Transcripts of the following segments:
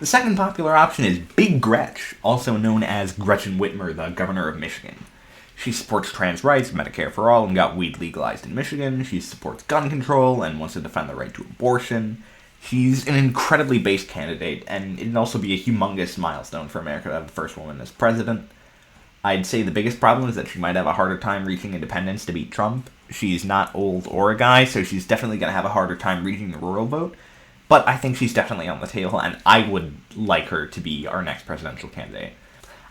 The second popular option is Big Gretch, also known as Gretchen Whitmer, the governor of Michigan. She supports trans rights, Medicare for all, and got weed legalized in Michigan. She supports gun control and wants to defend the right to abortion. She's an incredibly based candidate, and it'd also be a humongous milestone for America to have the first woman as president. I'd say the biggest problem is that she might have a harder time reaching independence to beat Trump. She's not old or a guy, so she's definitely going to have a harder time reaching the rural vote. But I think she's definitely on the table, and I would like her to be our next presidential candidate.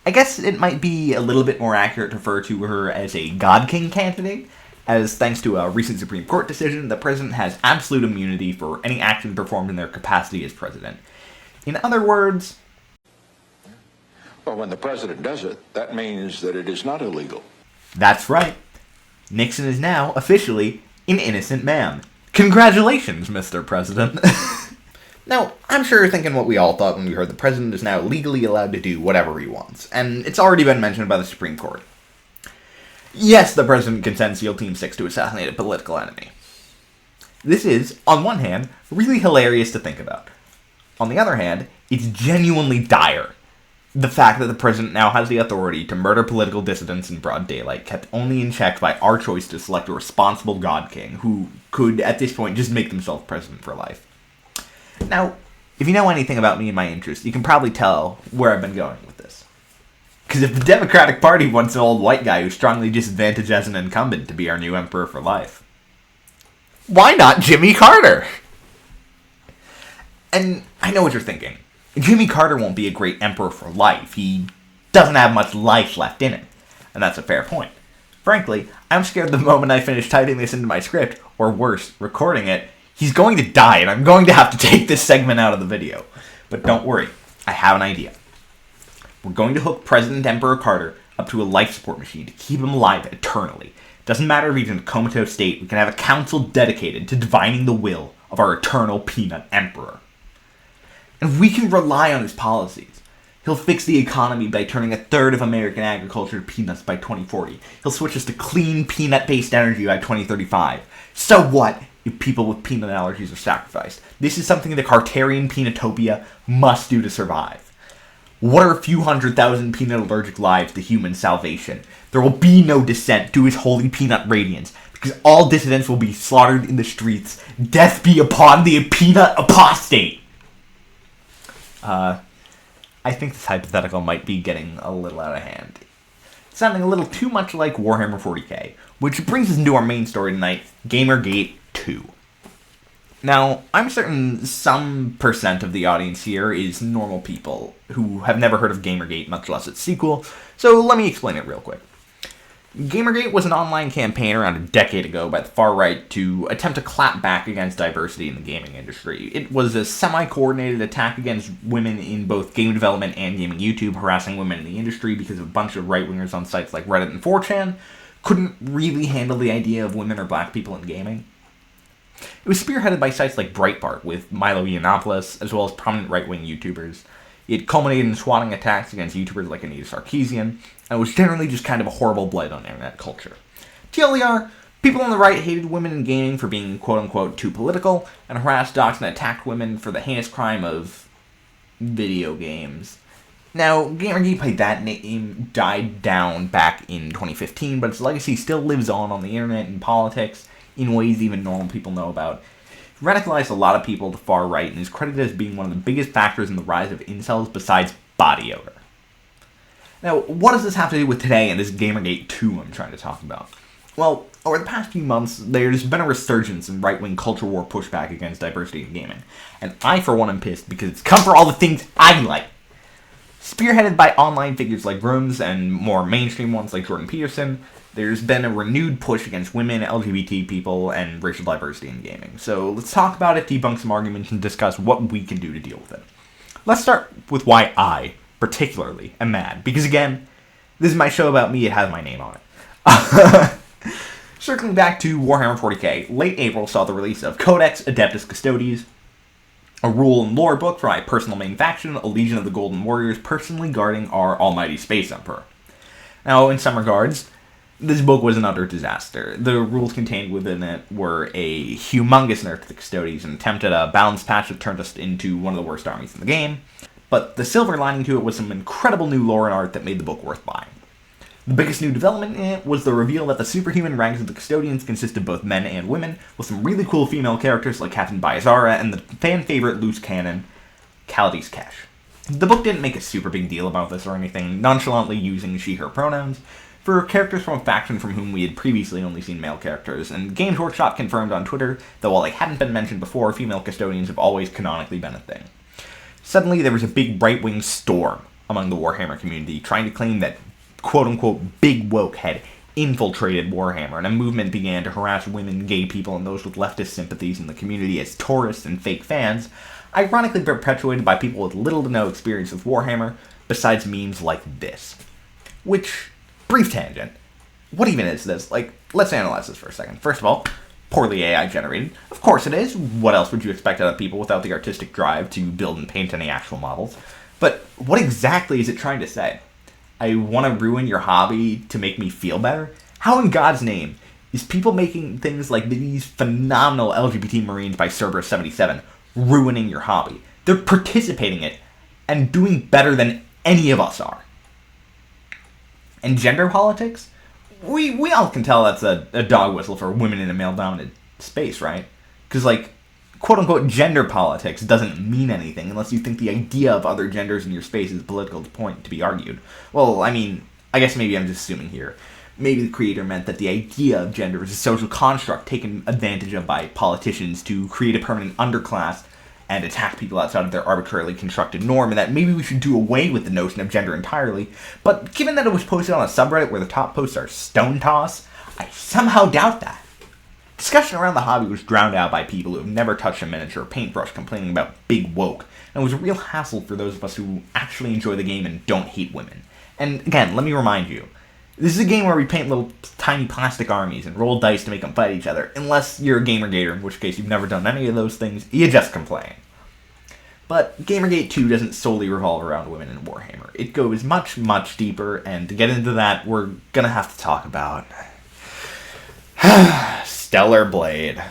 I guess it might be a little bit more accurate to refer to her as a God King candidate, as thanks to a recent Supreme Court decision, the president has absolute immunity for any action performed in their capacity as president. In other words... Well, when the president does it, that means that it is not illegal. That's right. Nixon is now, officially, an innocent man. Congratulations, Mr. President. Now, I'm sure you're thinking what we all thought when we heard the president is now legally allowed to do whatever he wants, and it's already been mentioned by the Supreme Court. Yes, the president can send SEAL Team 6 to assassinate a political enemy. This is, on one hand, really hilarious to think about. On the other hand, it's genuinely dire. The fact that the president now has the authority to murder political dissidents in broad daylight, kept only in check by our choice to select a responsible God King, who could, at this point, just make themselves president for life. Now, if you know anything about me and my interests, you can probably tell where I've been going with this. Because if the Democratic Party wants an old white guy who's strongly disadvantaged as an incumbent to be our new emperor for life, why not Jimmy Carter? And I know what you're thinking. Jimmy Carter won't be a great emperor for life. He doesn't have much life left in him. And that's a fair point. Frankly, I'm scared the moment I finish typing this into my script, or worse, recording it, he's going to die, and I'm going to have to take this segment out of the video. But don't worry, I have an idea. We're going to hook President Emperor Carter up to a life support machine to keep him alive eternally. Doesn't matter if he's in a comatose state, we can have a council dedicated to divining the will of our eternal peanut emperor. And we can rely on his policies. He'll fix the economy by turning a third of American agriculture to peanuts by 2040. He'll switch us to clean peanut-based energy by 2035. So what if people with peanut allergies are sacrificed? This is something the Cartarian Peanutopia must do to survive. What are a few 100,000 peanut-allergic lives to human salvation? There will be no descent to his holy peanut radiance, because all dissidents will be slaughtered in the streets. Death be upon the peanut apostate! I think this hypothetical might be getting a little out of hand. Sounding a little too much like Warhammer 40k, which brings us into our main story tonight, Gamergate 2. Now, I'm certain some percent of the audience here is normal people who have never heard of Gamergate, much less its sequel, so let me explain it real quick. Gamergate was an online campaign around a decade ago by the far right to attempt to clap back against diversity in the gaming industry. It was a semi-coordinated attack against women in both game development and gaming YouTube, harassing women in the industry because a bunch of right-wingers on sites like Reddit and 4chan couldn't really handle the idea of women or black people in gaming. It was spearheaded by sites like Breitbart, with Milo Yiannopoulos, as well as prominent right-wing YouTubers. It culminated in swatting attacks against YouTubers like Anita Sarkeesian, and it was generally just kind of a horrible blight on internet culture. TLDR, people on the right hated women in gaming for being quote-unquote too political, and harassed, doxed, and attacked women for the heinous crime of video games. Now, Gamergate by that name died down back in 2015, but its legacy still lives on the internet and politics in ways even normal people know about. It radicalized a lot of people to the far right and is credited as being one of the biggest factors in the rise of incels besides body odor. Now, what does this have to do with today and this Gamergate 2 I'm trying to talk about? Well, over the past few months, there's been a resurgence in right-wing culture war pushback against diversity in gaming. And I, for one, am pissed because it's come for all the things I like. Spearheaded by online figures like Rooms and more mainstream ones like Jordan Peterson, there's been a renewed push against women, LGBT people, and racial diversity in gaming. So let's talk about it, debunk some arguments, and discuss what we can do to deal with it. Let's start with why I, particularly, am mad. Because again, this is my show about me, it has my name on it. Circling back to Warhammer 40k, late April saw the release of Codex Adeptus Custodes, a rule and lore book for my personal main faction, a Legion of the Golden Warriors, personally guarding our almighty Space Emperor. Now, in some regards, this book was an utter disaster. The rules contained within it were a humongous nerf to the Custodes and attempted a balanced patch that turned us into one of the worst armies in the game. but the silver lining to it was some incredible new lore and art that made the book worth buying. The biggest new development in it was the reveal that the superhuman ranks of the custodians consist of both men and women, with some really cool female characters like Captain Bayazara and the fan-favorite loose cannon, Caldy's Kesh. The book didn't make a super big deal about this or anything, nonchalantly using she-her pronouns for characters from a faction from whom we had previously only seen male characters, and Games Workshop confirmed on Twitter that while they hadn't been mentioned before, female custodians have always canonically been a thing. Suddenly, there was a big right-wing storm among the Warhammer community trying to claim that quote-unquote big woke had infiltrated Warhammer, and a movement began to harass women, gay people, and those with leftist sympathies in the community as tourists and fake fans, ironically perpetuated by people with little to no experience with Warhammer, besides memes like this. Which, brief tangent, what even is this? Let's analyze this for a second. First of all, poorly AI generated. Of course it is. What else would you expect out of people without the artistic drive to build and paint any actual models? But what exactly is it trying to say? I want to ruin your hobby to make me feel better? How in God's name is people making things like these phenomenal LGBT Marines by Cerberus77 ruining your hobby? They're participating in it and doing better than any of us are. And gender politics? We all can tell that's a dog whistle for women in a male-dominated space, right? Because, quote-unquote gender politics doesn't mean anything unless you think the idea of other genders in your space is a political point to be argued. Well, I mean, I guess maybe I'm just assuming here. Maybe the creator meant that the idea of gender is a social construct taken advantage of by politicians to create a permanent underclass and attack people outside of their arbitrarily constructed norm, and that maybe we should do away with the notion of gender entirely. But given that it was posted on a subreddit where the top posts are stone toss, I somehow doubt that. Discussion around the hobby was drowned out by people who have never touched a miniature paintbrush complaining about big woke, and it was a real hassle for those of us who actually enjoy the game and don't hate women. And again, let me remind you, this is a game where we paint little tiny plastic armies and roll dice to make them fight each other, unless you're a Gamergater, in which case you've never done any of those things, you just complain. But Gamergate 2 doesn't solely revolve around women in Warhammer. It goes much, much deeper, and to get into that, we're gonna have to talk about Stellar Blade.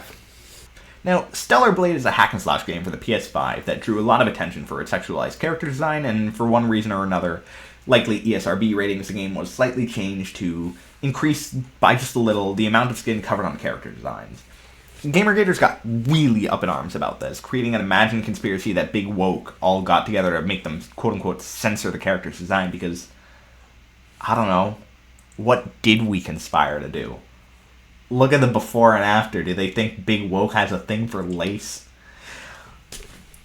Now, Stellar Blade is a hack-and-slash game for the PS5 that drew a lot of attention for its sexualized character design, and for one reason or another, likely ESRB ratings, the game was slightly changed to increase by just a little the amount of skin covered on character designs. Gamergaters got really up in arms about this, creating an imagined conspiracy that Big Woke all got together to make them quote-unquote censor the character's design because, I don't know, what did we conspire to do? Look at the before and after. Do they think Big Woke has a thing for lace?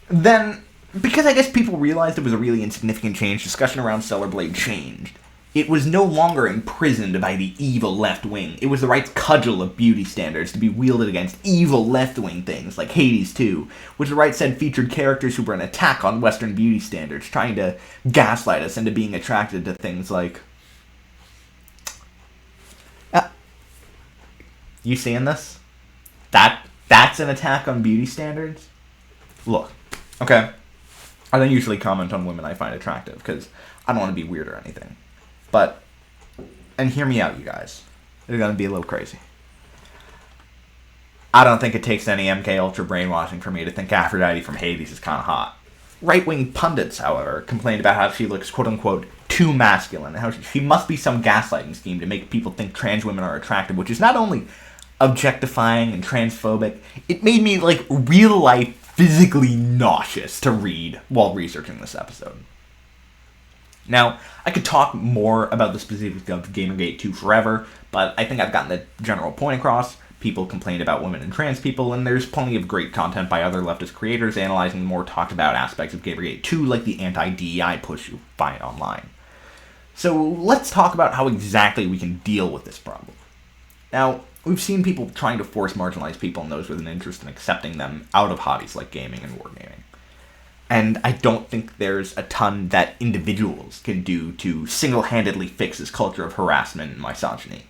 Then, because I guess people realized it was a really insignificant change, discussion around Stellar Blade changed. It was no longer imprisoned by the evil left wing. It was the right's cudgel of beauty standards to be wielded against evil left wing things like Hades 2, which the right said featured characters who were an attack on Western beauty standards, trying to gaslight us into being attracted to things like... You seeing this? That's an attack on beauty standards? Look, okay, I don't usually comment on women I find attractive, because I don't want to be weird or anything. But, and hear me out, you guys. It's going to be a little crazy. I don't think it takes any MK Ultra brainwashing for me to think Aphrodite from Hades is kind of hot. Right-wing pundits, however, complained about how she looks, quote-unquote, too masculine, and how she must be some gaslighting scheme to make people think trans women are attractive, which is not only objectifying and transphobic, it made me, real life, physically nauseous to read while researching this episode. Now, I could talk more about the specifics of Gamergate 2 forever, but I think I've gotten the general point across. People complained about women and trans people, and there's plenty of great content by other leftist creators analyzing the more talked about aspects of Gamergate 2, like the anti-DEI push you find online. So let's talk about how exactly we can deal with this problem. Now, we've seen people trying to force marginalized people and those with an interest in accepting them out of hobbies like gaming and wargaming. And I don't think there's a ton that individuals can do to single-handedly fix this culture of harassment and misogyny.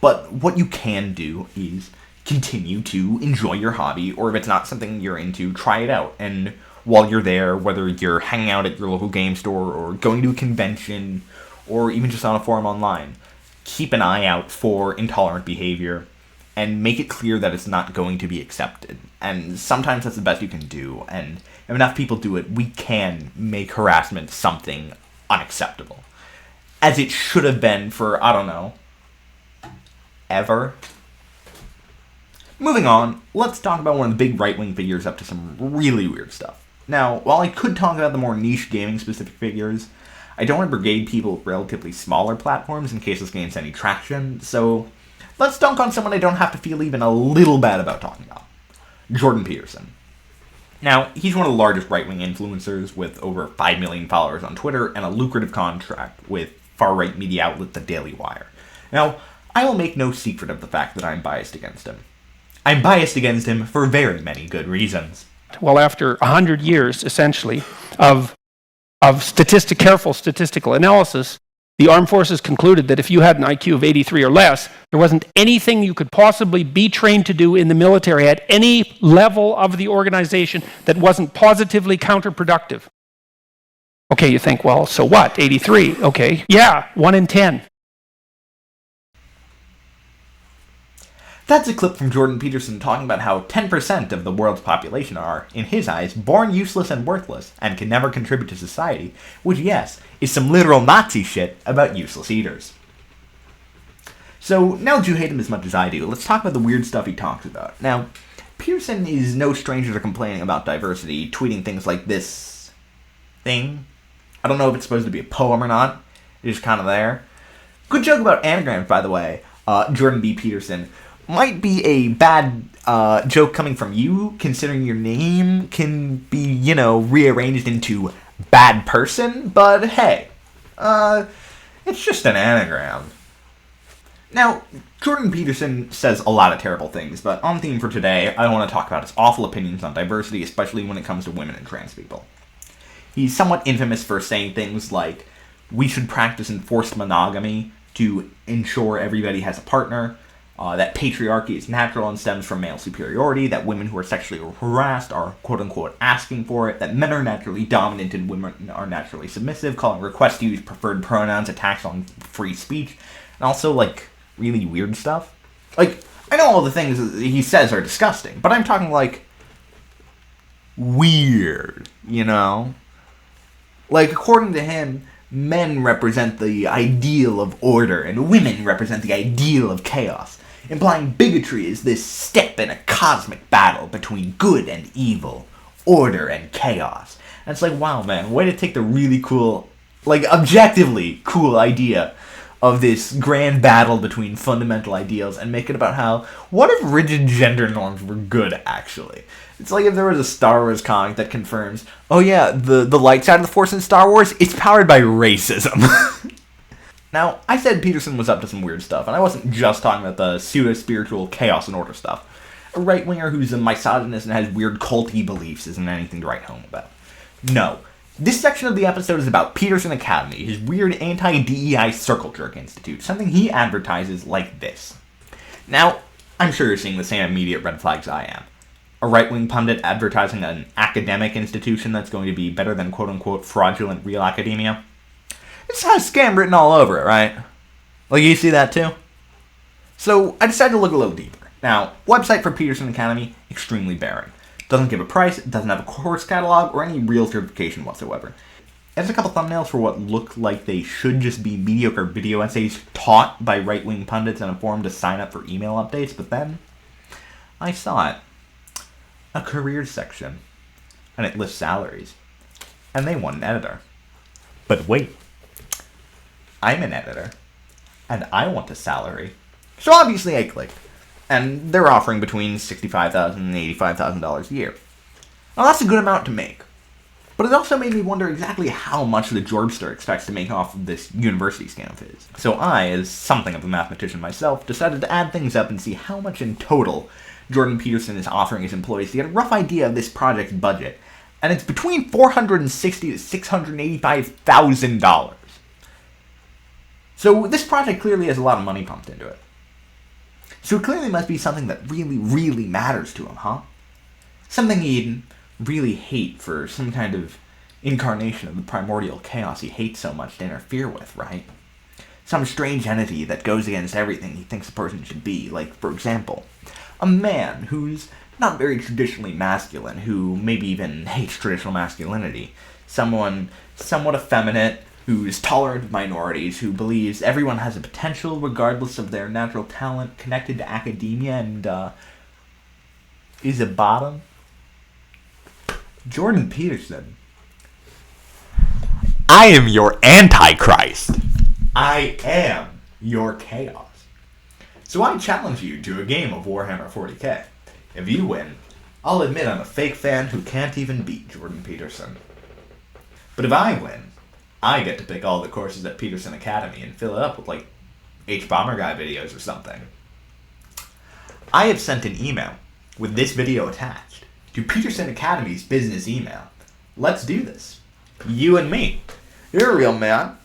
But what you can do is continue to enjoy your hobby, or if it's not something you're into, try it out. And while you're there, whether you're hanging out at your local game store, or going to a convention, or even just on a forum online, keep an eye out for intolerant behavior, and make it clear that it's not going to be accepted. And sometimes that's the best you can do, and if enough people do it, we can make harassment something unacceptable. As it should have been for, I don't know, ever. Moving on, let's talk about one of the big right-wing figures up to some really weird stuff. Now, while I could talk about the more niche gaming-specific figures, I don't want to brigade people with relatively smaller platforms in case this gains any traction, so let's dunk on someone I don't have to feel even a little bad about talking about. Jordan Peterson. Now, he's one of the largest right-wing influencers with over 5 million followers on Twitter and a lucrative contract with far-right media outlet The Daily Wire. Now, I will make no secret of the fact that I'm biased against him. I'm biased against him for very many good reasons. Well, after 100 years, essentially, of careful statistical analysis, the armed forces concluded that if you had an IQ of 83 or less, there wasn't anything you could possibly be trained to do in the military at any level of the organization that wasn't positively counterproductive. Okay, you think, well, so what? 83, okay. Yeah, 1 in 10. That's a clip from Jordan Peterson talking about how 10% of the world's population are, in his eyes, born useless and worthless, and can never contribute to society, which, yes, is some literal Nazi shit about useless eaters. So, now that you hate him as much as I do, let's talk about the weird stuff he talks about. Now, Peterson is no stranger to complaining about diversity, tweeting things like this thing. I don't know if it's supposed to be a poem or not. It's just kind of there. Good joke about anagrams, by the way. Jordan B. Peterson. Might be a bad joke coming from you, considering your name can be, rearranged into bad person, but hey, it's just an anagram. Now, Jordan Peterson says a lot of terrible things, but on theme for today, I want to talk about his awful opinions on diversity, especially when it comes to women and trans people. He's somewhat infamous for saying things like, we should practice enforced monogamy to ensure everybody has a partner, that patriarchy is natural and stems from male superiority, that women who are sexually harassed are quote-unquote asking for it, that men are naturally dominant and women are naturally submissive, calling requests to use preferred pronouns attacks on free speech, and also, really weird stuff. I know all the things he says are disgusting, but I'm talking, weird, according to him, men represent the ideal of order, and women represent the ideal of chaos, implying bigotry is this step in a cosmic battle between good and evil, order and chaos. And it's wow, man, way to take the really cool, objectively cool idea of this grand battle between fundamental ideals and make it about how, what if rigid gender norms were good, actually? It's like if there was a Star Wars comic that confirms, oh yeah, the light side of the Force in Star Wars, it's powered by racism. Now, I said Peterson was up to some weird stuff, and I wasn't just talking about the pseudo-spiritual chaos and order stuff. A right-winger who's a misogynist and has weird culty beliefs isn't anything to write home about. No. This section of the episode is about Peterson Academy, his weird anti-DEI circle jerk institute, something he advertises like this. Now, I'm sure you're seeing the same immediate red flags I am. A right-wing pundit advertising an academic institution that's going to be better than quote-unquote fraudulent real academia. It's got scam written all over it, right? You see that too? So, I decided to look a little deeper. Now, website for Peterson Academy, extremely barren. Doesn't give a price, doesn't have a course catalog, or any real certification whatsoever. It has a couple thumbnails for what look like they should just be mediocre video essays taught by right-wing pundits in a forum to sign up for email updates, but then I saw it. A careers section. And it lists salaries. And they want an editor. But wait. I'm an editor. And I want a salary. So obviously I clicked. And they're offering between $65,000 and $85,000 a year. Now that's a good amount to make. But it also made me wonder exactly how much the Jorbster expects to make off of this university scam of his. So I, as something of a mathematician myself, decided to add things up and see how much in total Jordan Peterson is offering his employees to get a rough idea of this project's budget. And it's between $460,000 to $685,000. So this project clearly has a lot of money pumped into it. So it clearly must be something that really, really matters to him, huh? Something he'd really hate for some kind of incarnation of the primordial chaos he hates so much to interfere with, right? Some strange entity that goes against everything he thinks a person should be, like, for example, a man whose not very traditionally masculine, who maybe even hates traditional masculinity. Someone somewhat effeminate, who's tolerant of minorities, who believes everyone has a potential regardless of their natural talent, connected to academia, and is a bottom. Jordan Peterson. I am your Antichrist. I am your chaos. So I challenge you to a game of Warhammer 40k. If you win, I'll admit I'm a fake fan who can't even beat Jordan Peterson. But if I win, I get to pick all the courses at Peterson Academy and fill it up with, like, H-Bomber Guy videos or something. I have sent an email with this video attached to Peterson Academy's business email. Let's do this. You and me. You're a real man.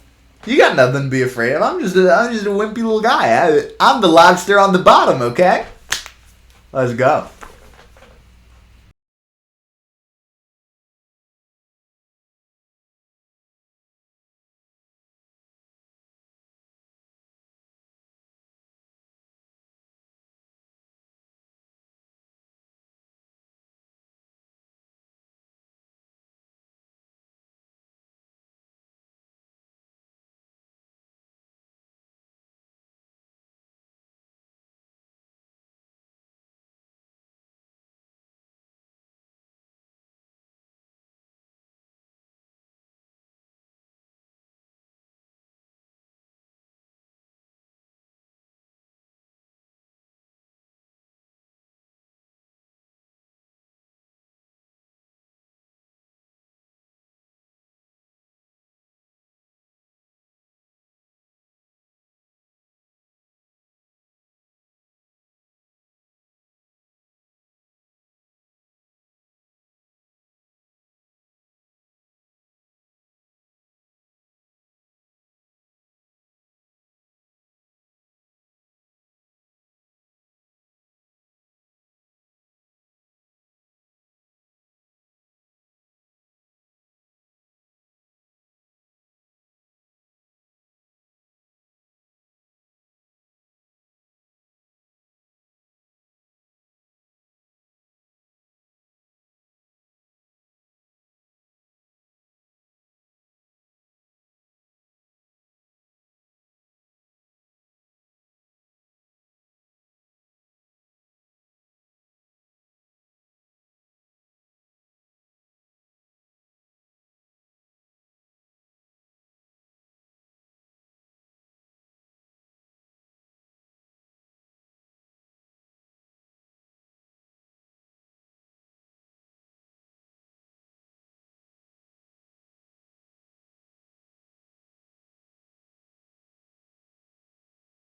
You got nothing to be afraid of. I'm just a wimpy little guy. I'm the lobster on the bottom, okay? Let's go.